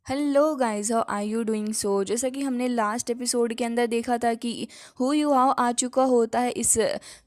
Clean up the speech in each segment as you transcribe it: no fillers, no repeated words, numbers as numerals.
Hello guys, how are you doing? So जैसा कि हमने लास्ट एपिसोड के अंदर देखा था कि हु यू हाउ आ चुका होता है इस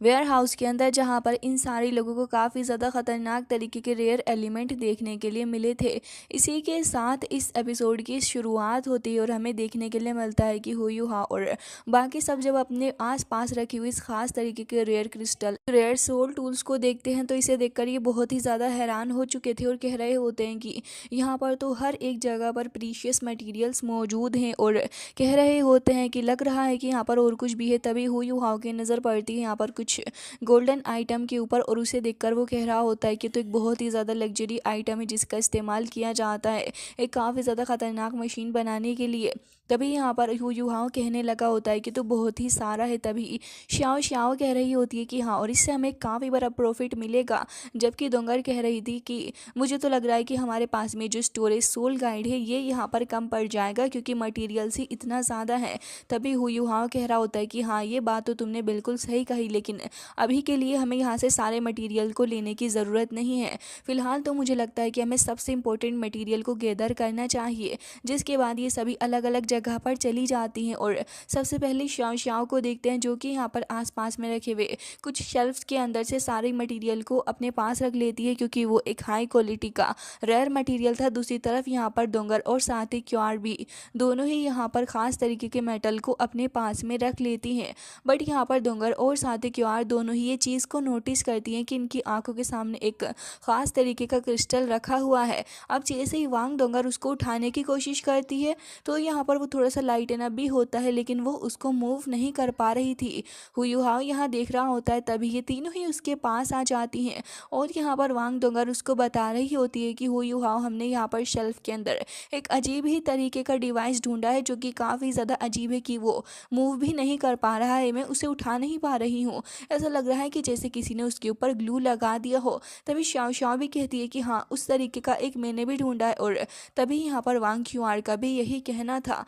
वेयर हाउस के अंदर, जहां पर इन सारे लोगों को काफ़ी ज़्यादा ख़तरनाक तरीके के रेयर एलिमेंट देखने के लिए मिले थे। इसी के साथ इस एपिसोड की शुरुआत होती है और हमें देखने के लिए मिलता है कि हु यू हाउ और बाकी सब जब अपने आस पास रखी हुई इस खास तरीके के rare crystal rare soul tools को देखते हैं, तो इसे देखकर ये बहुत ही ज़्यादा हैरान हो चुके थे और कह रहे होते हैं कि यहाँ पर तो हर एक जगह पर प्रीशियस मटेरियल्स मौजूद हैं और कह रहे होते हैं कि लग रहा है कि यहाँ पर और कुछ भी है। तभी हु यू हाउ की नज़र पड़ती है यहाँ पर कुछ गोल्डन आइटम के ऊपर और उसे देखकर वो कह रहा होता है कि तो एक बहुत ही ज़्यादा लग्जरी आइटम है जिसका इस्तेमाल किया जाता है एक काफ़ी ज़्यादा ख़तरनाक मशीन बनाने के लिए। तभी यहाँ पर हु यू हाउ कहने लगा होता है कि तो बहुत ही सारा है। तभी श्याओ श्याओ कह रही होती है कि हाँ, और इससे हमें काफ़ी बड़ा प्रॉफिट मिलेगा। जबकि दोंगर कह रही थी कि मुझे तो लग रहा है कि हमारे पास में जो स्टोरेज सोल गाइड है ये यहाँ पर कम पड़ जाएगा क्योंकि मटेरियल्स ही इतना ज़्यादा है। तभी हु यू हाउ कह रहा होता है कि हाँ, ये बात तो तुमने बिल्कुल सही कही, लेकिन अभी के लिए हमें यहाँ से सारे मटेरियल को लेने की ज़रूरत नहीं है। फिलहाल तो मुझे लगता है कि हमें सबसे इम्पोर्टेंट मटेरियल को गैदर करना चाहिए, जिसके बाद ये सभी अलग अलग जगह पर चली जाती हैं। और सबसे पहले श्याओ श्याओ को देखते हैं जो कि यहाँ पर आसपास में रखे हुए कुछ शेल्फ्स के अंदर से सारे मटेरियल को अपने पास रख लेती है क्योंकि वो एक हाई क्वालिटी का रेयर मटेरियल था। दूसरी तरफ यहाँ पर डोंगर और साथ ही क्यूआर भी दोनों ही यहाँ पर ख़ास तरीके के मेटल को अपने पास में रख लेती हैं। बट यहाँ पर डोंगर और साथ ही क्यूआर दोनों ही ये चीज़ को नोटिस करती हैं कि इनकी आंखों के सामने एक ख़ास तरीके का क्रिस्टल रखा हुआ है। अब जैसे ही वांग डोंगर उसको उठाने की कोशिश करती है तो यहाँ पर वो थोड़ा सा लाइटन अप भी होता है, लेकिन वो उसको मूव नहीं कर पा रही थी। हु यू हाउ यहाँ देख रहा होता है, तभी ये तीनों ही उसके पास आ जाती हैं और यहाँ पर वांग डोंगर उसको बता रही होती है कि हु यू हाउ, हमने यहाँ पर शेल्फ के अंदर एक अजीब ही तरीके का डिवाइस ढूंढा है जो कि काफ़ी ज़्यादा अजीब है कि वो मूव भी नहीं कर पा रहा है, मैं उसे उठा नहीं पा रही हूँ। ऐसा लग रहा है कि जैसे किसी ने उसके ऊपर ग्लू लगा दिया हो। तभी श्याओ श्याओ भी कहती है कि हाँ, उस तरीके का एक मैंने भी ढूंढा है। और तभी यहाँ पर वांग क्यूआर का भी यही कहना था।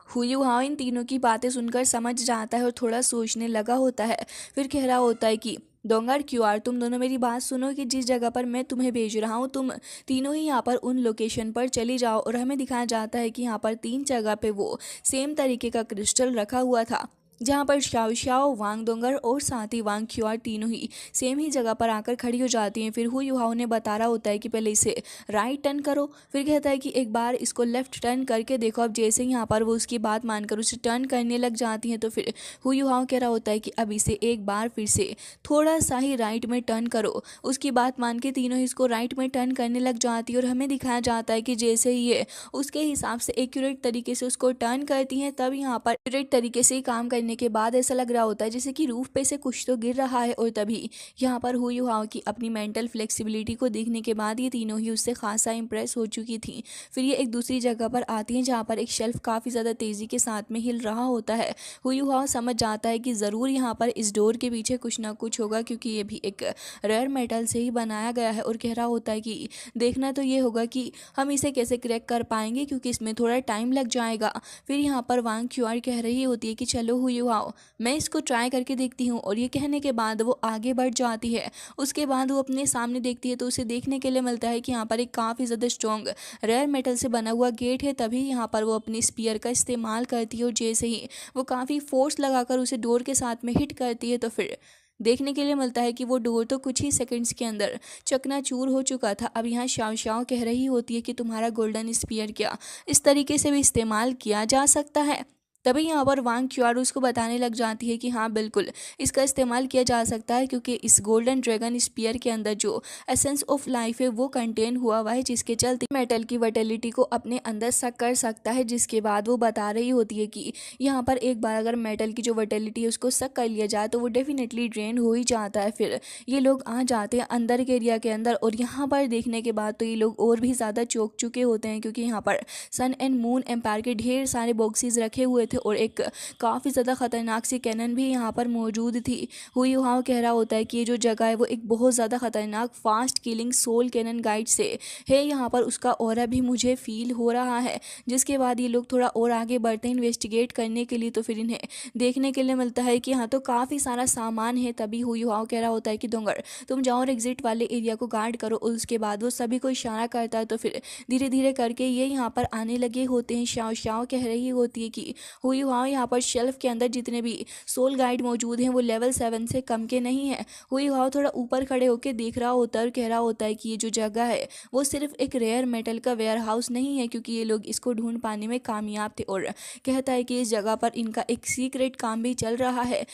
हु यू हाउ इन तीनों की बातें सुनकर समझ जाता है और थोड़ा सोचने लगा होता है। फिर कह रहा होता है कि डोंगर क्यूआर, तुम दोनों मेरी बात सुनो कि जिस जगह पर मैं तुम्हें भेज रहा हूँ तुम तीनों ही यहाँ पर उन लोकेशन पर चली जाओ। और हमें दिखाया जाता है कि यहाँ पर 3 जगह पे वो सेम तरीके का क्रिस्टल रखा हुआ था, जहाँ पर श्याओ श्याओ, वांग डोंगर और साथ ही वांग क्यूआर तीनों ही सेम ही जगह पर आकर खड़ी हो जाती हैं। फिर हु यू हाउ ने बता रहा होता है कि पहले इसे राइट टर्न करो, फिर कहता है कि एक बार इसको लेफ्ट टर्न करके देखो। अब जैसे ही यहाँ पर वो उसकी बात मानकर उसे टर्न करने लग जाती हैं तो फिर हु यू हाउ कह रहा होता है कि अब इसे एक बार फिर से थोड़ा सा ही राइट में टर्न करो। उसकी बात मान के तीनों ही इसको राइट में टर्न करने लग जाती है और हमें दिखाया जाता है कि जैसे ही ये उसके हिसाब से एक्यूरेट तरीके से उसको टर्न करती हैं, तब यहाँ पर एक्यूरेट तरीके से काम करने के बाद ऐसा लग रहा होता है जैसे कि रूफ पे से कुछ तो गिर रहा है। और तभी यहाँ पर हु यू हाउ की अपनी मेंटल फ्लेक्सिबिलिटी को देखने के बाद ये तीनों ही उससे खासा इंप्रेस हो चुकी थी। फिर ये एक दूसरी जगह पर आती हैं जहाँ पर एक शेल्फ काफ़ी ज़्यादा तेज़ी के साथ में हिल रहा होता है। हु यू हाउ समझ जाता है कि ज़रूर यहाँ पर इस डोर के पीछे कुछ ना कुछ होगा क्योंकि ये भी एक रेयर मेटल से ही बनाया गया है। और कह रहा होता है कि देखना तो ये होगा कि हम इसे कैसे क्रैक कर पाएंगे क्योंकि इसमें थोड़ा टाइम लग जाएगा। फिर यहाँ पर वांग क्यूआर कह रही होती है कि चलो हु यू हाउ, मैं इसको ट्राई करके देखती हूँ। और ये कहने के बाद वो आगे बढ़ जाती है। उसके बाद वो अपने सामने देखती है तो उसे देखने के लिए मिलता है कि यहाँ पर एक काफ़ी ज़्यादा स्ट्रॉन्ग रेयर मेटल से बना हुआ गेट है। तभी यहाँ पर वो अपनी स्पीयर का इस्तेमाल करती है और जैसे ही वो काफ़ी फोर्स लगाकर उसे डोर के साथ में हिट करती है तो फिर देखने के लिए मिलता है कि वो डोर तो कुछ ही सेकंड्स के अंदर चकनाचूर हो चुका था। अब यहाँ शाओ शाओ कह रही होती है कि तुम्हारा गोल्डन स्पीयर क्या इस तरीके से भी इस्तेमाल किया जा सकता है? तभी यहाँ पर वांग क्यूआर उसको बताने लग जाती है कि हाँ बिल्कुल, इसका इस्तेमाल किया जा सकता है क्योंकि इस गोल्डन ड्रैगन स्पीयर के अंदर जो एसेंस ऑफ लाइफ है वो कंटेन हुआ हुआ है, जिसके चलते मेटल की वर्टिलिटी को अपने अंदर सक कर सकता है। जिसके बाद वो बता रही होती है कि यहाँ पर एक बार अगर मेटल की जो वर्टिलिटी है उसको सक कर लिया जाए तो वो डेफिनेटली ड्रेन हो ही जाता है। फिर ये लोग आ जाते हैं अंदर के एरिया के अंदर और यहाँ पर देखने के बाद तो ये लोग और भी ज़्यादा चौंक चुके होते हैं क्योंकि यहाँ पर सन एंड मून एम्पायर के ढेर सारे बॉक्सेस रखे हुए थे और एक काफ़ी ज़्यादा खतरनाक सी कैनन भी यहाँ पर मौजूद थी। हु युहाओ कह रहा होता है कि ये जो जगह है वो एक बहुत ज़्यादा खतरनाक fast killing soul cannon guide से है, यहाँ पर उसका ऑरा भी मुझे फील हो रहा है। जिसके बाद ये लोग थोड़ा और आगे बढ़ते हैं इन्वेस्टिगेट करने के लिए, तो फिर इन्हें देखने के लिए मिलता है कि यहाँ तो काफ़ी सारा सामान है। तभी हु युहाओ कह रहा होता है कि डोंगर तुम जाओ और एग्जिट वाले एरिया को गार्ड करो। उसके बाद वो सभी को इशारा करता है, तो फिर धीरे धीरे करके ये यहाँ पर आने लगे होते हैं। शाओ शाओ कह रही होती है कि हु युहाओ यहाँ पर शेल्फ के अंदर जितने भी सोल गाइड मौजूद हैं वो लेवल 7 से कम के नहीं है। हु युहाओ थोड़ा ऊपर खड़े होकर देख रहा होता है और कह रहा होता है कि ये जो जगह है वो सिर्फ एक रेयर मेटल का वेयर हाउस नहीं है, क्योंकि ये लोग इसको ढूंढ पाने में कामयाब थे। और कहता है कि इस जगह पर इनका एक सीक्रेट काम भी चल रहा है।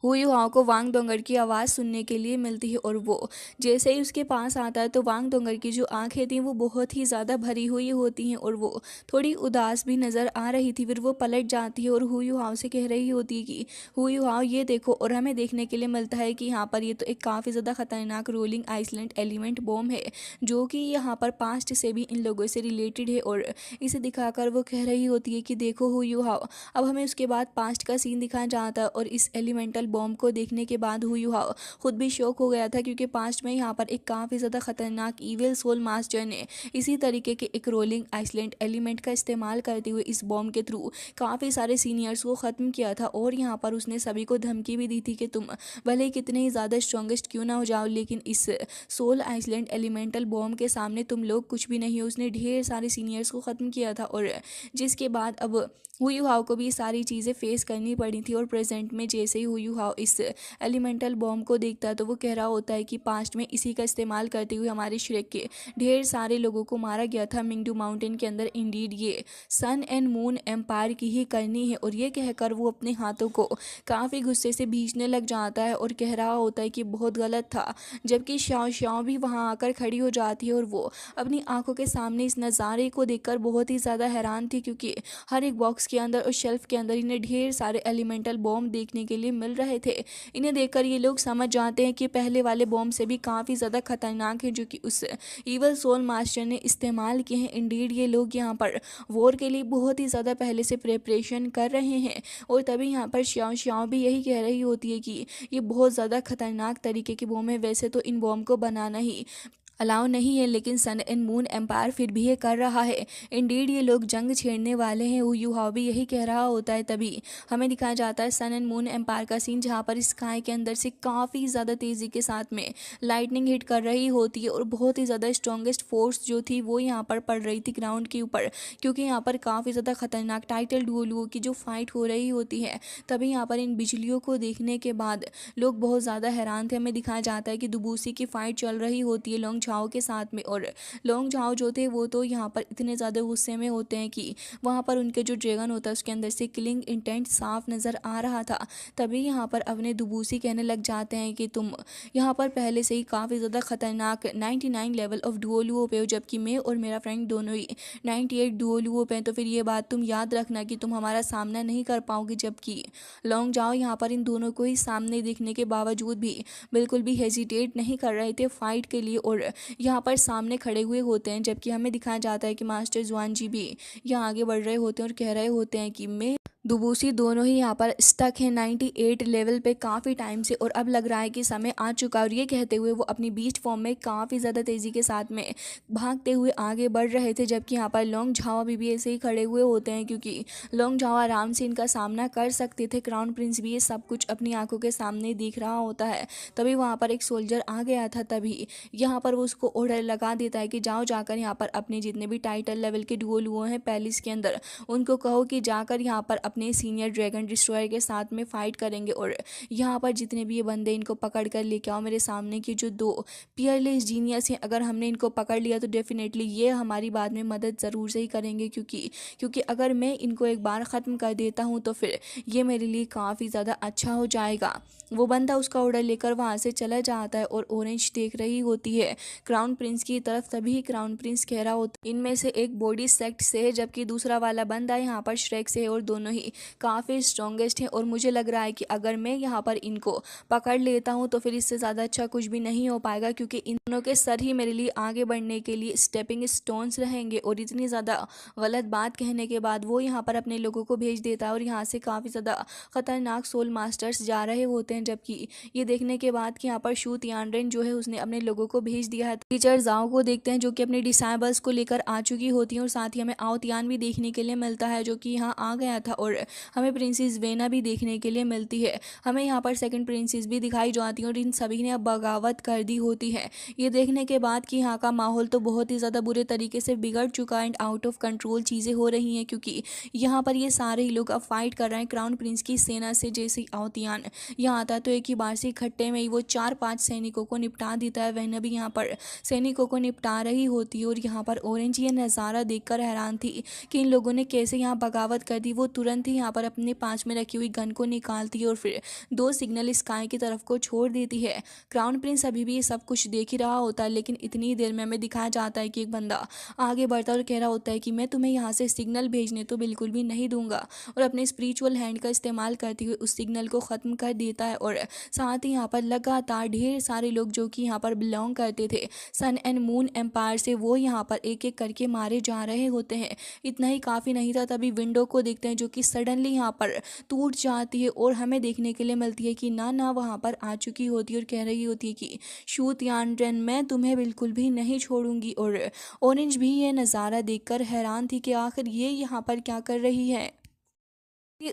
हु युहाओ को वांग डोंगर की आवाज़ सुनने के लिए मिलती है और वो जैसे ही उसके पास आता है तो वांग डोंगर की जो आंखें थी वो बहुत ही ज़्यादा भरी हुई होती हैं और वो थोड़ी उदास भी नज़र आ रही थी। फिर वो पलट जाती है और हु युहाओ से कह रही होती है कि हु युहाओ ये देखो। और हमें देखने के लिए मिलता है कि यहाँ पर ये तो एक काफ़ी ज़्यादा खतरनाक रोलिंग आइसलैंड एलिमेंट बॉम्ब है, जो कि यहाँ पर पास्ट से भी इन लोगों से रिलेटेड है। और इसे दिखाकर वो कह रही होती है कि देखो हु युहाओ। अब हमें उसके बाद पास्ट का सीन दिखाया जाता है और इस एलिमेंटल बॉम्ब को देखने के बाद हु युहाओ खुद भी शॉक हो गया था, क्योंकि पास्ट में यहाँ पर एक काफ़ी ज़्यादा खतरनाक इविल सोल मास्टर ने इसी तरीके के एक रोलिंग आइसलैंड एलिमेंट का इस्तेमाल करते हुए इस बॉम्ब के थ्रू काफ़ी सारे सीनियर्स को ख़त्म किया था। और यहाँ पर उसने सभी को धमकी भी दी थी कि तुम भले ही कितने ही ज़्यादा स्ट्रॉन्गेस्ट क्यों ना हो जाओ, लेकिन इस सोल आइसलैंड एलिमेंटल बॉम्ब के सामने तुम लोग कुछ भी नहीं हो। उसने ढेर सारे सीनियर्स को ख़त्म किया था और जिसके बाद अब हु युहाओ को भी सारी चीज़ें फेस करनी पड़ी थी। और प्रेजेंट में जैसे ही हु युहाओ इस एलिमेंटल बॉम्ब को देखता है तो वो कह रहा होता है कि पास्ट में इसी का इस्तेमाल करते हुए हमारे श्रेक के ढेर सारे लोगों को मारा गया था मिंगडू माउंटेन के अंदर। इंडीड ये सन एंड मून एम्पायर की ही करनी है। और ये कहकर वो अपने हाथों को काफ़ी गुस्से से भींचने लग जाता है और कह रहा होता है कि बहुत गलत था। जबकि शाओ शाओ भी वहाँ आकर खड़ी हो जाती है और वो अपनी आंखों के सामने इस नज़ारे को देखकर बहुत ही ज़्यादा हैरान थी, क्योंकि हर एक बॉक्स के अंदर और शेल्फ के अंदर इन्हें ढेर सारे एलिमेंटल बॉम्ब देखने के लिए मिल रहे थे। इन्हें देखकर ये लोग समझ जाते हैं कि पहले वाले बॉम्ब से भी काफ़ी ज़्यादा खतरनाक है जो कि उस ईवल सोल मास्टर ने इस्तेमाल किए हैं। इंडीड ये लोग यहाँ पर वॉर के लिए बहुत ही ज़्यादा पहले से प्रिपरेशन कर रहे हैं। और तभी यहाँ पर श्याओ श्याओ भी यही कह रही होती है कि ये बहुत ज़्यादा खतरनाक तरीके की बॉम्ब है। वैसे तो इन बॉम्ब को बनाना ही अलाउ नहीं है, लेकिन सन एंड मून एम्पायर फिर भी ये कर रहा है। इंडीड ये लोग जंग छेड़ने वाले हैं। हु युहाओ भी यही कह रहा होता है। तभी हमें दिखाया जाता है सन एंड मून एम्पायर का सीन, जहाँ पर स्काई के अंदर से काफ़ी ज़्यादा तेज़ी के साथ में लाइटनिंग हिट कर रही होती है और बहुत ही ज़्यादा स्ट्रॉन्गेस्ट फोर्स जो थी वो यहाँ पर पड़ रही थी ग्राउंड के ऊपर, क्योंकि यहाँ पर काफ़ी ज़्यादा खतरनाक टाइटल डुओलुओ की जो फाइट हो रही होती है। तभी यहाँ पर इन बिजलियों को देखने के बाद लोग बहुत ज़्यादा हैरान थे। हमें दिखाया जाता है कि दुबूसी की फाइट चल रही होती है लोंग झाओ के साथ में, और लोंग झाओ जो थे वो तो यहाँ पर इतने ज़्यादा गुस्से में होते हैं कि वहाँ पर उनके जो ड्रैगन होता है उसके अंदर से किलिंग इंटेंट साफ नज़र आ रहा था। तभी यहाँ पर अपने दुबूसी कहने लग जाते हैं कि तुम यहाँ पर पहले से ही काफ़ी ज़्यादा खतरनाक 99 लेवल ऑफ डुओलुओ पे हो, जबकि मैं और मेरा फ्रेंड दोनों ही 98 डुओलुओ पे हैं। तो फिर ये बात तुम याद रखना कि तुम हमारा सामना नहीं कर पाओगे। जबकि लोंग झाओ यहाँ पर इन दोनों को ही सामने देखने के बावजूद भी बिल्कुल भी हेजिटेट नहीं कर रहे थे फाइट के लिए और यहाँ पर सामने खड़े हुए होते हैं। जबकि हमें दिखाया जाता है कि मास्टर जुआन जी भी यहाँ आगे बढ़ रहे होते हैं और कह रहे होते हैं कि मैं दुबूसी दोनों ही यहाँ पर स्टक है 98 लेवल पे काफ़ी टाइम से, और अब लग रहा है कि समय आ चुका। और ये कहते हुए वो अपनी बीस्ट फॉर्म में काफ़ी ज़्यादा तेज़ी के साथ में भागते हुए आगे बढ़ रहे थे। जबकि यहाँ पर लोंग झाओ भी ऐसे ही खड़े हुए होते हैं, क्योंकि लोंग झाओ आराम से इनका सामना कर सकते थे। क्राउन प्रिंस भी ये सब कुछ अपनी आंखों के सामने दिख रहा होता है। तभी वहाँ पर एक सोल्जर आ गया था। तभी यहाँ पर वो उसको ऑर्डर लगा देता है कि जाओ जाकर यहाँ पर अपने जितने भी टाइटल लेवल के डुओलुओ हैं पैलेस के अंदर, उनको कहो कि जाकर यहाँ पर अपने सीनियर ड्रैगन डिस्ट्रॉयर के साथ में फाइट करेंगे। और यहाँ पर जितने भी ये बंदे इनको पकड़ कर लेके आओ मेरे सामने की जो 2 पियरलेस जीनियस हैं। अगर हमने इनको पकड़ लिया तो डेफिनेटली ये हमारी बाद में मदद ज़रूर से ही करेंगे, क्योंकि अगर मैं इनको एक बार ख़त्म कर देता हूँ तो फिर ये मेरे लिए काफ़ी ज़्यादा अच्छा हो जाएगा। वो बंदा उसका ऑर्डर लेकर वहाँ से चला जाता है और ऑरेंज देख रही होती है क्राउन प्रिंस की तरफ। तभी क्राउन प्रिंस कह रहा होता है इनमें से एक बॉडी सेक्ट से है, जबकि दूसरा वाला बंदा यहाँ पर श्रेक से है, और दोनों ही ही काफ़ी स्ट्रॉन्गेस्ट हैं और मुझे लग रहा है कि अगर मैं यहाँ पर इनको पकड़ लेता हूँ तो फिर इससे ज़्यादा अच्छा कुछ भी नहीं हो पाएगा, क्योंकि इन दोनों के सर ही मेरे लिए आगे बढ़ने के लिए स्टेपिंग स्टोन्स रहेंगे। और इतनी ज़्यादा गलत बात कहने के बाद वो यहाँ पर अपने लोगों को भेज देता है और यहाँ से काफ़ी ज़्यादा खतरनाक सोल मास्टर्स जा रहे होते हैं, जबकि ये देखने के बाद कि यहाँ पर शू तियानरेन जो है उसने अपने लोगों को भेज दिया है। टीचर जाओ को देखते हैं जो कि अपने डिसाइबल्स को लेकर आ चुकी होती है और साथ ही हमें आओ तियान भी देखने के लिए मिलता है जो कि यहाँ आ गया था, और हमें प्रिंसेस वेना भी देखने के लिए मिलती है। हमें यहाँ पर सेकंड प्रिंसेस भी दिखाई जाती है और इन सभी ने अब बगावत कर दी होती है। ये देखने के बाद कि यहाँ का माहौल तो बहुत ही ज़्यादा बुरे तरीके से बिगड़ चुका है एंड आउट ऑफ कंट्रोल चीज़ें हो रही हैं, क्योंकि यहाँ पर ये सारे ही लोग अब फाइट कर रहे हैं क्राउन प्रिंस की सेना से। जैसे ही आओ तियान यहाँ आता है तो एक ही बार से इकट्ठे में ही वो 4-5 सैनिकों को निपटा देता है। वह भी यहाँ पर सैनिकों को निपटा रही होती है और यहाँ पर ऑरेंज ये नज़ारा देखकर हैरान थी कि इन लोगों ने कैसे यहाँ बगावत कर दी। वो तुरंत ही यहाँ पर अपने पास में रखी हुई गन को निकालती है और फिर 2 सिग्नल स्काई की तरफ को छोड़ देती है। क्राउन प्रिंस अभी भी ये सब कुछ देख ही रहा होता है, लेकिन इतनी देर में हमें दिखाया जाता है कि एक बंदा आगे बढ़ता और कह रहा होता है कि मैं तुम्हें यहाँ से सिग्नल भेजने तो बिल्कुल भी नहीं दूंगा, और अपने स्पिरिचुअल हैंड का इस्तेमाल करते हुए उस सिग्नल को ख़त्म कर देता है। और साथ ही यहाँ पर लगातार ढेर सारे लोग जो कि यहाँ पर बिलोंग करते थे सन एंड मून एम्पायर से, वो यहाँ पर एक एक करके मारे जा रहे होते हैं। इतना ही काफ़ी नहीं था, तभी विंडो को देखते हैं जो कि सडनली यहाँ पर टूट जाती है और हमें देखने के लिए मिलती है कि ना वहाँ पर आ चुकी होती है और कह रही होती है कि शू तियानरेन मैं तुम्हें बिल्कुल भी नहीं छोड़ूंगी। और ऑरेंज भी ये नज़ारा देखकर हैरान थी कि आखिर ये यहाँ पर क्या कर रही है।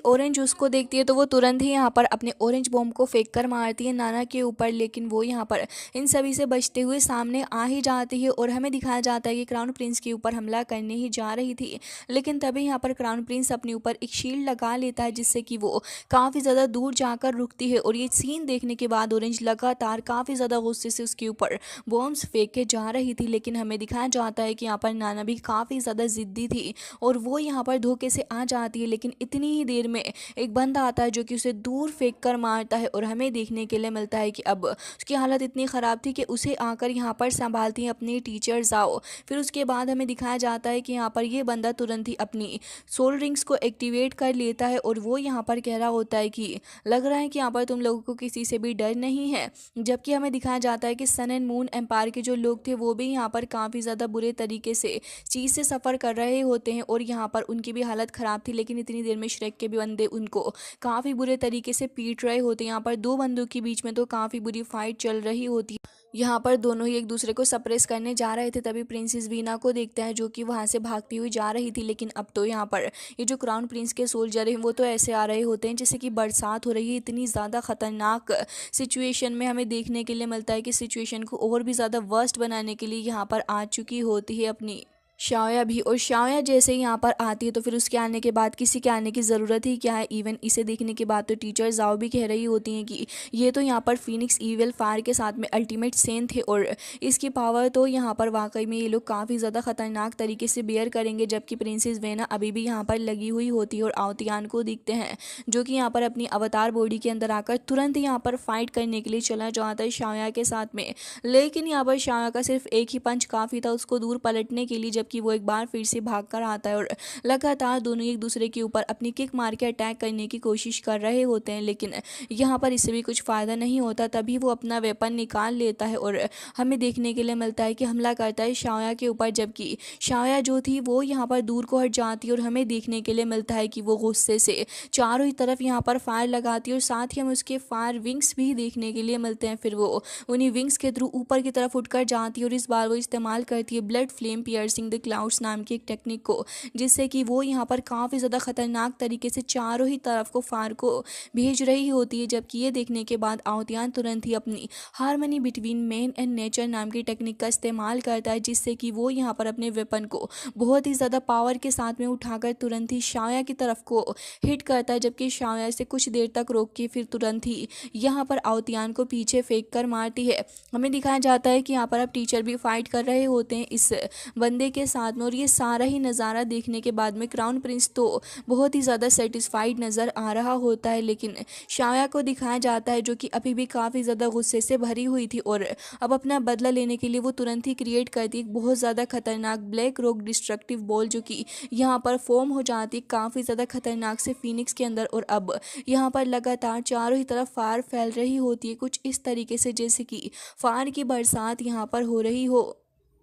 ऑरेंज उसको देखती है तो वो तुरंत ही यहाँ पर अपने ऑरेंज बॉम्ब को फेंक कर मारती है नाना के ऊपर, लेकिन वो यहाँ पर इन सभी से बचते हुए सामने आ ही जाती है और हमें दिखाया जाता है कि क्राउन प्रिंस के ऊपर हमला करने ही जा रही थी। लेकिन तभी यहाँ पर क्राउन प्रिंस अपने ऊपर एक शील्ड लगा लेता है जिससे कि वो काफ़ी ज़्यादा दूर जाकर रुकती है। और ये सीन देखने के बाद ऑरेंज लगातार काफ़ी ज़्यादा गुस्से से उसके ऊपर बॉम्ब्स फेंक के जा रही थी, लेकिन हमें दिखाया जाता है कि यहाँ पर नाना भी काफ़ी ज़्यादा ज़िद्दी थी और वो यहाँ पर धोखे से आ जाती है। लेकिन इतनी ही देर में एक बंदा आता है जो कि उसे दूर फेंक कर मारता है और हमें देखने के लिए मिलता है कि अब उसकी हालत इतनी ख़राब थी कि उसे आकर यहाँ पर संभालती हैं अपनी टीचर जाओ। फिर उसके बाद हमें दिखाया जाता है कि यहाँ पर ये बंदा तुरंत ही अपनी सोल रिंग्स को एक्टिवेट कर लेता है और वो यहाँ पर कह रहा होता है कि लग रहा है कि यहाँ पर तुम लोगों को किसी से भी डर नहीं है। जबकि हमें दिखाया जाता है कि सन एंड मून एम्पायर के जो लोग थे वो भी यहाँ पर काफ़ी ज़्यादा बुरे तरीके से चीज़ से सफ़र कर रहे होते हैं और यहाँ पर उनकी भी हालत ख़राब थी। लेकिन इतनी देर में श्रेक के भी बंदे उनको काफ़ी बुरे तरीके से पीट रहे होते हैं। यहाँ पर 2 बंदों के बीच में तो काफ़ी बुरी फाइट चल रही होती है। यहाँ पर दोनों ही एक दूसरे को सप्रेस करने जा रहे थे, तभी प्रिंसेस वीना को देखते हैं जो कि वहाँ से भागती हुई जा रही थी। लेकिन अब तो यहाँ पर ये जो क्राउन प्रिंस के सोल्जर हैं वो तो ऐसे आ रहे होते हैं जैसे कि बरसात हो रही है। इतनी ज़्यादा ख़तरनाक सिचुएशन में हमें देखने के लिए मिलता है कि सिचुएशन को और भी ज़्यादा वर्स्ट बनाने के लिए यहाँ पर आ चुकी होती है अपनी शाया भी। और शाया जैसे ही यहाँ पर आती है तो फिर उसके आने के बाद किसी के आने की ज़रूरत ही क्या है। इवन इसे देखने के बाद तो टीचर जाओ भी कह रही होती हैं कि ये तो यहाँ पर फिनिक्स ईविल फायर के साथ में अल्टीमेट सेन थे और इसकी पावर तो यहाँ पर वाकई में ये लोग काफ़ी ज़्यादा ख़तरनाक तरीके से बेयर करेंगे। जबकि प्रिंसेस वेना अभी भी यहाँ पर लगी हुई होती है और आवतियान को दिखते हैं जो कि यहाँ पर अपनी अवतार बॉडी के अंदर आकर तुरंत यहाँ पर फाइट करने के लिए चला जाता है शाया के साथ में। लेकिन यहाँ पर शाया का सिर्फ एक ही पंच काफ़ी था उसको दूर पलटने के लिए, जबकि वो एक बार फिर से भाग कर आता है और लगातार दोनों एक दूसरे के ऊपर अपनी किक मार के अटैक करने की कोशिश कर रहे होते हैं। लेकिन यहाँ पर इससे भी कुछ फ़ायदा नहीं होता। तभी वो अपना वेपन निकाल लेता है और हमें देखने के लिए मिलता है कि हमला करता है शाया के ऊपर, जबकि शाया जो थी वो यहाँ पर दूर को हट जाती है और हमें देखने के लिए मिलता है कि वो गुस्से से चारों ही तरफ यहाँ पर फायर लगाती है और साथ ही हमें उसके फायर विंग्स भी देखने के लिए मिलते हैं। फिर वो उन्हीं विंग्स के थ्रू ऊपर की तरफ उठकर जाती है और इस बार वो इस्तेमाल करती है blood flame piercing the clouds नाम की एक टेक्निक को, जिससे कि वो यहाँ पर काफ़ी ज़्यादा खतरनाक तरीके से चारों ही तरफ को फायर को भेज रही होती है। जबकि ये देखने के बाद आवतियान तुरंत ही अपनी harmony between man and nature नाम की टेक्निक का इस्तेमाल करता है, जिससे कि वो यहाँ पर अपने वेपन को बहुत ही ज़्यादा पावर के साथ में उठाकर तुरंत ही शाया की तरफ को हिट करता है। जबकि शाया से कुछ देर तक रोक के फिर तुरंत ही यहाँ पर आवतियान को पीछे फेंक कर मारती है। हमें दिखाया जाता है कि यहाँ पर अब टीचर भी फाइट कर रहे होते हैं इस बंदे के के साथ में। और ये सारा ही नज़ारा देखने के बाद में क्राउन प्रिंस तो बहुत ही ज़्यादा सेटिस्फाइड नज़र आ रहा होता है, लेकिन शाया को दिखाया जाता है जो कि अभी भी काफ़ी ज़्यादा गुस्से से भरी हुई थी और अब अपना बदला लेने के लिए वो तुरंत ही क्रिएट करती एक बहुत ज़्यादा खतरनाक ब्लैक रॉक डिस्ट्रक्टिव बॉल जो कि यहाँ पर फॉर्म हो जाती काफ़ी ज़्यादा खतरनाक से फिनिक्स के अंदर। और अब यहाँ पर लगातार चारों ही तरफ फायर फैल रही होती है, कुछ इस तरीके से जैसे कि फायर की बरसात यहाँ पर हो रही हो।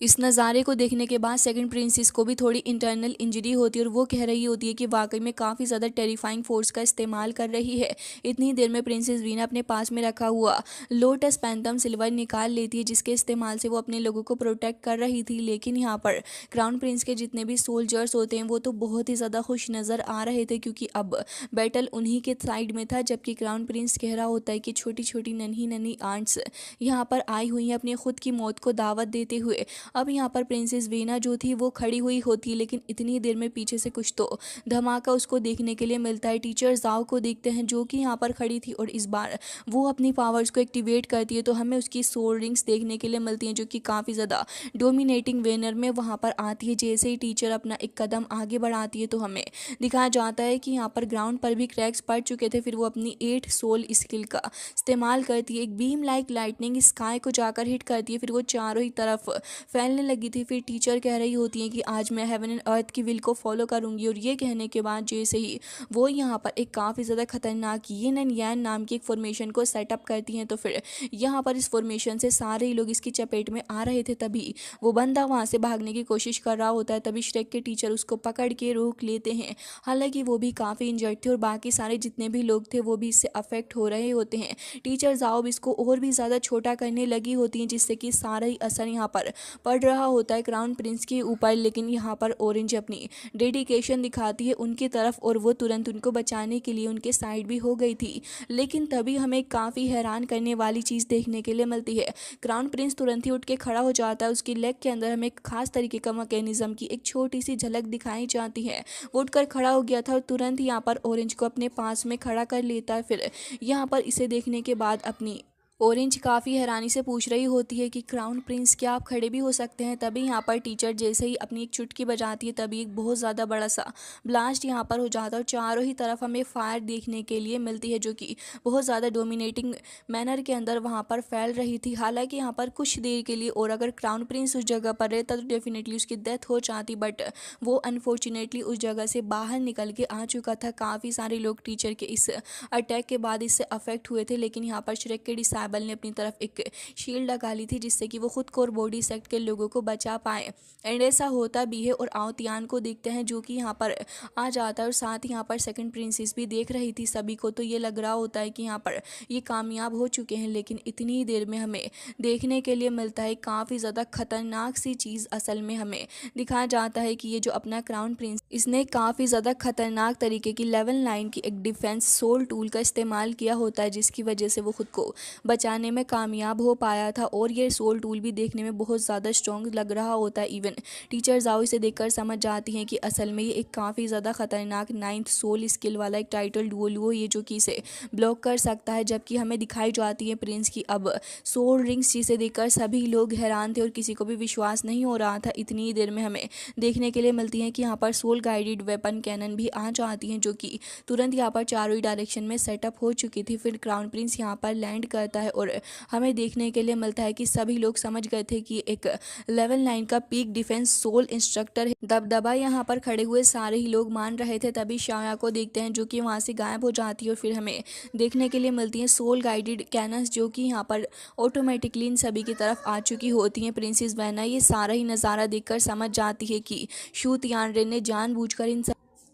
इस नज़ारे को देखने के बाद सेकंड प्रिंसेस को भी थोड़ी इंटरनल इंजरी होती है और वो कह रही होती है कि वाकई में काफ़ी ज़्यादा टेरिफाइंग फोर्स का इस्तेमाल कर रही है। इतनी देर में प्रिंसेस वीना अपने पास में रखा हुआ लोटस पैंथम सिल्वर निकाल लेती है, जिसके इस्तेमाल से वो अपने लोगों को प्रोटेक्ट कर रही थी। लेकिन यहाँ पर क्राउन प्रिंस के जितने भी सोल्जर्स होते हैं वो तो बहुत ही ज़्यादा खुश नज़र आ रहे थे, क्योंकि अब बैटल उन्हीं के साइड में था। जबकि क्राउन प्रिंस कह रहा होता है कि छोटी छोटी नन्ही नन्ही आंट्स यहाँ पर आई हुई हैं अपनी खुद की मौत को दावत देते हुए। अब यहाँ पर प्रिंसेस वीना जो थी वो खड़ी हुई होती है, लेकिन इतनी देर में पीछे से कुछ तो धमाका उसको देखने के लिए मिलता है। टीचर जाओ को देखते हैं जो कि यहाँ पर खड़ी थी और इस बार वो अपनी पावर्स को एक्टिवेट करती है, तो हमें उसकी सोल रिंग्स देखने के लिए मिलती हैं जो कि काफ़ी ज़्यादा डोमिनेटिंग वेनर में वहाँ पर आती है। जैसे ही टीचर अपना एक कदम आगे बढ़ाती है तो हमें दिखाया जाता है कि यहाँ पर ग्राउंड पर भी क्रैक्स पड़ चुके थे। फिर वो अपनी 8 सोल स्किल का इस्तेमाल करती है, एक बीम लाइक लाइटनिंग स्काई को जाकर हिट करती है, फिर वो चारों ही तरफ फैलने लगी थी। फिर टीचर कह रही होती है कि आज मैं हेवन एंड अर्थ की विल को फॉलो करूंगी। और ये कहने के बाद जैसे ही वो यहाँ पर एक काफ़ी ज़्यादा खतरनाक यिन एंड यान नाम की एक फॉर्मेशन को सेटअप करती हैं, तो फिर यहाँ पर इस फॉर्मेशन से सारे ही लोग इसकी चपेट में आ रहे थे। तभी वो बंदा वहाँ से भागने की कोशिश कर रहा होता है, तभी श्रेक के टीचर उसको पकड़ के रोक लेते हैं। हालांकि वो भी काफ़ी इंजर्ड थे और बाकी सारे जितने भी लोग थे वो भी इससे अफेक्ट हो रहे होते हैं। टीचर जाओब इसको और भी ज़्यादा छोटा करने लगी होती हैं, जिससे कि सारा ही असर यहाँ पर पड़ रहा होता है क्राउन प्रिंस के ऊपर। लेकिन यहाँ पर ऑरेंज अपनी डेडिकेशन दिखाती है उनकी तरफ और वो तुरंत उनको बचाने के लिए उनके साइड भी हो गई थी। लेकिन तभी हमें काफ़ी हैरान करने वाली चीज़ देखने के लिए मिलती है। क्राउन प्रिंस तुरंत ही उठ के खड़ा हो जाता है, उसकी लेग के अंदर हमें एक खास तरीके का मैकेनिज्म की एक छोटी सी झलक दिखाई जाती है। वो उठकर खड़ा हो गया था और तुरंत ही यहाँ पर ऑरेंज को अपने पास में खड़ा कर लेता है। फिर यहाँ पर इसे देखने के बाद अपनी ऑरेंज काफ़ी हैरानी से पूछ रही होती है कि क्राउन प्रिंस क्या आप खड़े भी हो सकते हैं। तभी यहाँ पर टीचर जैसे ही अपनी एक चुटकी बजाती है तभी एक बहुत ज़्यादा बड़ा सा ब्लास्ट यहाँ पर हो जाता है और चारों ही तरफ हमें फायर देखने के लिए मिलती है जो कि बहुत ज़्यादा डोमिनेटिंग मैनर के अंदर वहाँ पर फैल रही थी। हालांकि यहाँ पर कुछ देर के लिए और अगर क्राउन प्रिंस उस जगह पर रहता तो डेफिनेटली उसकी डेथ हो जाती, बट वो अनफॉर्चुनेटली उस जगह से बाहर निकल के आ चुका था। काफ़ी सारे लोग टीचर के इस अटैक के बाद इससे अफेक्ट हुए थे, लेकिन यहाँ पर श्रेक के डिसाइबल ने अपनी तरफ एक शील्ड लगा ली थी जिससे कि वो खुद को और बॉडी सेक्ट के लोगों को बचा पाए। एंड ऐसा होता भी है और आवतियान को देखते हैं जो कि यहाँ पर आ जाता है और साथ ही यहाँ पर सेकंड प्रिंसेस भी देख रही थी सभी को। तो ये लग रहा होता है कि यहाँ पर ये कामयाब हो चुके हैं, लेकिन इतनी ही देर में हमें देखने के लिए मिलता है काफ़ी ज़्यादा खतरनाक सी चीज़। असल में हमें दिखाया जाता है कि ये जो अपना क्राउन प्रिंस इसने काफ़ी ज़्यादा खतरनाक तरीके की लेवल 9 की एक डिफेंस सोल टूल का इस्तेमाल किया होता है, जिसकी वजह से वो खुद को बचाने में कामयाब हो पाया था। और ये सोल टूल भी देखने में बहुत ज़्यादा स्ट्रॉन्ग लग रहा होता है। इवन टीचर जाओ इसे देखकर समझ जाती हैं कि असल में ये एक काफ़ी ज़्यादा खतरनाक 9th सोल स्किल वाला एक टाइटल डुओ ये जो कि इसे ब्लॉक कर सकता है। जबकि हमें दिखाई जाती है प्रिंस की अब सोल रिंग्स, जिसे देखकर सभी लोग हैरान थे और किसी को भी विश्वास नहीं हो रहा था। इतनी ही देर में हमें देखने के लिए मिलती हैं कि यहाँ पर सोल गाइडेड वेपन कैनन भी आ जाती हैं जो कि तुरंत यहाँ पर चारों ही डायरेक्शन में सेटअप हो चुकी थी। फिर क्राउन प्रिंस यहाँ पर लैंड करता है और हमें देखने के लिए मिलता है कि सभी लोग समझ गए थे कि एक लेवल 9 का पीक डिफेंस सोल इंस्ट्रक्टर है। दबदबा यहाँ पर खड़े हुए सारे ही लोग मान रहे थे। तभी शाया को देखते हैं जो कि वहाँ से गायब हो जाती है और फिर हमें देखने के लिए मिलती हैं सोल गाइडेड कैनन्स जो कि यहाँ पर ऑटोमेटिकली इन सभी की तरफ आ चुकी होती हैं। प्रिंसेस वैना ये सारा ही नज़ारा देखकर समझ जाती है कि शू तियानरेन ने जानबूझकर इन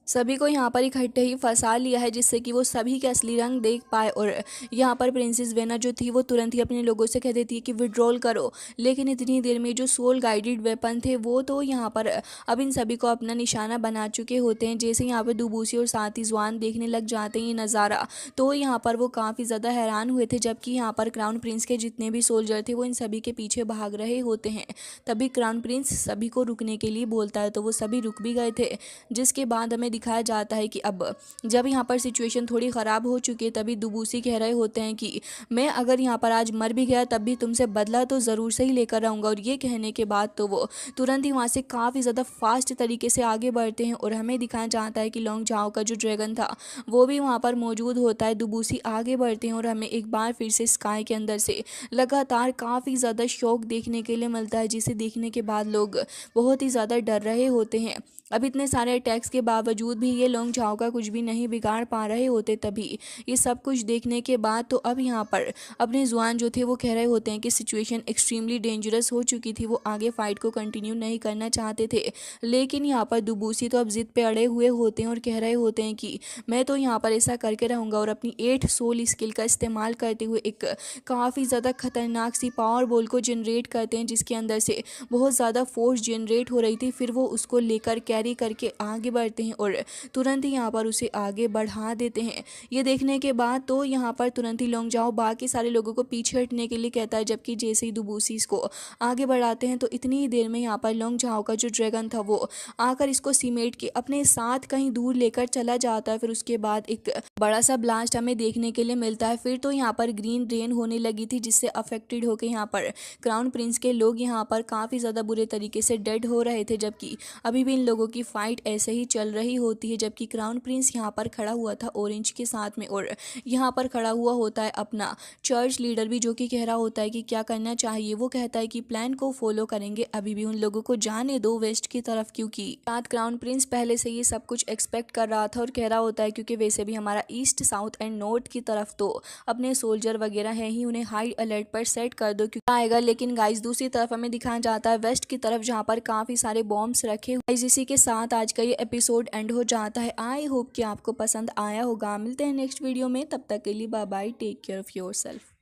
सभी को यहाँ पर इकट्ठे ही फंसा लिया है, जिससे कि वो सभी के असली रंग देख पाए। और यहाँ पर प्रिंसेस वेना जो थी वो तुरंत ही अपने लोगों से कह देती है कि विड्रॉल करो। लेकिन इतनी देर में जो सोल गाइडेड वेपन थे वो तो यहाँ पर अब इन सभी को अपना निशाना बना चुके होते हैं। जैसे यहाँ पर दुबूसी और साथ ही जवान देखने लग जाते हैं ये नज़ारा, तो यहाँ पर वो काफ़ी ज़्यादा हैरान हुए थे। जबकि यहाँ पर क्राउन प्रिंस के जितने भी सोल्जर थे वो इन सभी के पीछे भाग रहे होते हैं। तभी क्राउन प्रिंस सभी को रुकने के लिए बोलता है, तो वो सभी रुक भी गए थे। जिसके बाद हमें दिखाया जाता है कि अब जब यहाँ पर सिचुएशन थोड़ी ख़राब हो चुकी है तभी दुबूसी कह रहे होते हैं कि मैं अगर यहाँ पर आज मर भी गया तब भी तुमसे बदला तो ज़रूर से ही लेकर आऊँगा। और ये कहने के बाद तो वो तुरंत ही वहाँ से काफ़ी ज़्यादा फास्ट तरीके से आगे बढ़ते हैं और हमें दिखाया जाता है कि लॉन्ग झाओ का जो ड्रैगन था वो भी वहाँ पर मौजूद होता है। दुबूसी आगे बढ़ते हैं और हमें एक बार फिर से स्काई के अंदर से लगातार काफ़ी ज़्यादा शौक देखने के लिए मिलता है, जिसे देखने के बाद लोग बहुत ही ज़्यादा डर रहे होते हैं। अब इतने सारे अटैक्स के बावजूद भी ये लॉन्ग झाओ का कुछ भी नहीं बिगाड़ पा रहे होते। तभी ये सब कुछ देखने के बाद तो अब यहाँ पर अपने जुआन जो थे वो कह रहे होते हैं कि सिचुएशन एक्सट्रीमली डेंजरस हो चुकी थी, वो आगे फाइट को कंटिन्यू नहीं करना चाहते थे। लेकिन यहाँ पर दुबूसी तो अब जिद पे अड़े हुए होते हैं और कह रहे होते हैं कि मैं तो यहाँ पर ऐसा करके रहूँगा। और अपनी 8 सोल स्किल का इस्तेमाल करते हुए एक काफ़ी ज़्यादा खतरनाक सी पावर बॉल को जनरेट करते हैं, जिसके अंदर से बहुत ज़्यादा फोर्स जनरेट हो रही थी। फिर वो उसको लेकर कैरी करके आगे बढ़ते हैं और तुरंत ही यहाँ पर उसे आगे बढ़ा देते हैं। ये देखने के बाद तो यहाँ पर तुरंत ही लॉन्ग झाओ बाकी सारे लोगों को पीछे हटने के लिए कहता है, जबकि जैसे ही दुबूसी इसको आगे बढ़ाते हैं तो इतनी ही देर में यहाँ पर लॉन्ग झाओ का जो ड्रैगन था वो आकर इसको सीमेट के अपने साथ कहीं दूर लेकर चला जाता है। फिर उसके बाद एक बड़ा सा ब्लास्ट हमें देखने के लिए मिलता है। फिर तो यहाँ पर ग्रीन रेन होने लगी थी, जिससे अफेक्टेड होकर यहाँ पर क्राउन प्रिंस के लोग यहाँ पर काफ़ी ज़्यादा बुरे तरीके से डेड हो रहे थे, जबकि अभी भी इन लोगों की फाइट ऐसे ही चल रही होती है। जबकि क्राउन प्रिंस यहाँ पर खड़ा हुआ था ऑरेंज के साथ में और यहाँ पर खड़ा हुआ होता है अपना चर्च लीडर भी, जो कि कह रहा होता है कि क्या करना चाहिए। वो कहता है कि प्लान को फॉलो करेंगे, अभी भी उन लोगों को जाने दो वेस्ट की तरफ, क्योंकि साथ क्राउन प्रिंस पहले से ये सब कुछ एक्सपेक्ट कर रहा था और कह रहा होता है क्योंकि वैसे भी हमारा ईस्ट साउथ एंड नॉर्थ की तरफ तो अपने सोल्जर वगैरह हैं ही, उन्हें हाई अलर्ट पर सेट कर दो क्योंकि आएगा। लेकिन गाइस दूसरी तरफ हमें दिखाया जाता है वेस्ट की तरफ, जहाँ पर काफ़ी सारे बॉम्ब्स रखे हुए। इसी के साथ आज का ये एपिसोड एंड हो जाता है। आई होप कि आपको पसंद आया होगा। मिलते हैं नेक्स्ट वीडियो में, तब तक के लिए bye bye, take care of yourself.